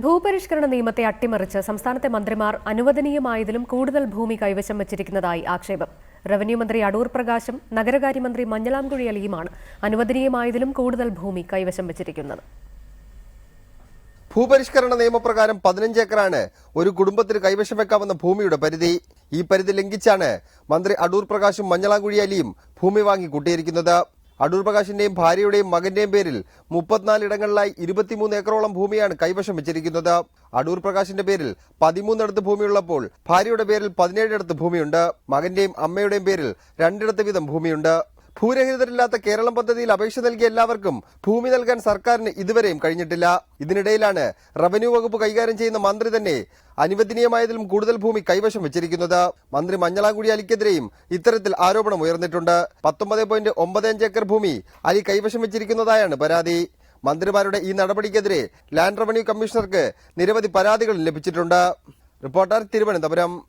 ഭൂപരിഷ്കരണ നിയമത്തെ അട്ടിമറിച്ച് സംസ്ഥാനത്തെ മന്ത്രിമാർ അനുവദനീയമായതിലും കൂടുതൽ ഭൂമി കൈവശം വച്ചിരിക്കുന്നതായി ആക്ഷേപം. റവന്യൂ മന്ത്രി അടൂർ പ്രകാശും നഗരകാര്യമന്ത്രി മഞ്ഞളാംകുഴി അലിയുമാണ് അനുവദനീയമായതിലും കൂടുതൽ ഭൂമി കൈവശം വച്ചിരിക്കുന്നത്. ഭൂപരിഷ്കരണ നിയമപ്രകാരം 15 ഏക്കറാണ് ഒരു കുടുംബത്തിന് കൈവശം വെക്കാവുന്ന ഭൂമിയുടെ പരിധി. ഈ പരിധി ലംഘിച്ചാണ് മന്ത്രി അടൂർ പ്രകാശും മഞ്ഞളാംകുഴി അലിയും ഭൂമി വാങ്ങി കൂട്ടിയിരിക്കുന്നത്. അടൂർ പ്രകാശിന്റെയും ഭാര്യയുടെയും മകന്റെയും പേരിൽ 34 ഇടങ്ങളിലായി 23 ഏക്കറോളം ഭൂമിയാണ് കൈവശം വെച്ചിരിക്കുന്നത്. അടൂർ പ്രകാശിന്റെ പേരിൽ 13 ഇടത്ത് ഭൂമിയുള്ളപ്പോൾ ഭാര്യയുടെ പേരിൽ 17 ഇടത്ത് ഭൂമിയുണ്ട്. മകന്റെയും അമ്മയുടെയും പേരിൽ 2 ഇടത്ത് വീതം ഭൂമിയുണ്ട്. ഭൂരഹിതരില്ലാത്ത കേരളം പദ്ധതിയിൽ അപേക്ഷ നൽകിയ എല്ലാവർക്കും ഭൂമി നൽകാൻ സർക്കാരിന് ഇതുവരെയും കഴിഞ്ഞിട്ടില്ല. ഇതിനിടയിലാണ് റവന്യൂ വകുപ്പ് കൈകാര്യം ചെയ്യുന്ന മന്ത്രി തന്നെ അനുവദനീയമായതിലും കൂടുതൽ ഭൂമി കൈവശം വെച്ചിരിക്കുന്നത്. മന്ത്രി മഞ്ഞളാംകുഴി അലിക്കെതിരെയും ഇത്തരത്തിൽ ആരോപണം ഉയർന്നിട്ടുണ്ട്. 19.95 ഏക്കർ ഭൂമി അലി കൈവശം വെച്ചിരിക്കുന്നതായാണ് പരാതി. മന്ത്രിമാരുടെ ഈ നടപടിക്കെതിരെ ലാൻഡ് റവന്യൂ കമ്മീഷണർക്ക് നിരവധി പരാതികൾ ലഭിച്ചിട്ടുണ്ട്. റിപ്പോർട്ടർ, തിരുവനന്തപുരം.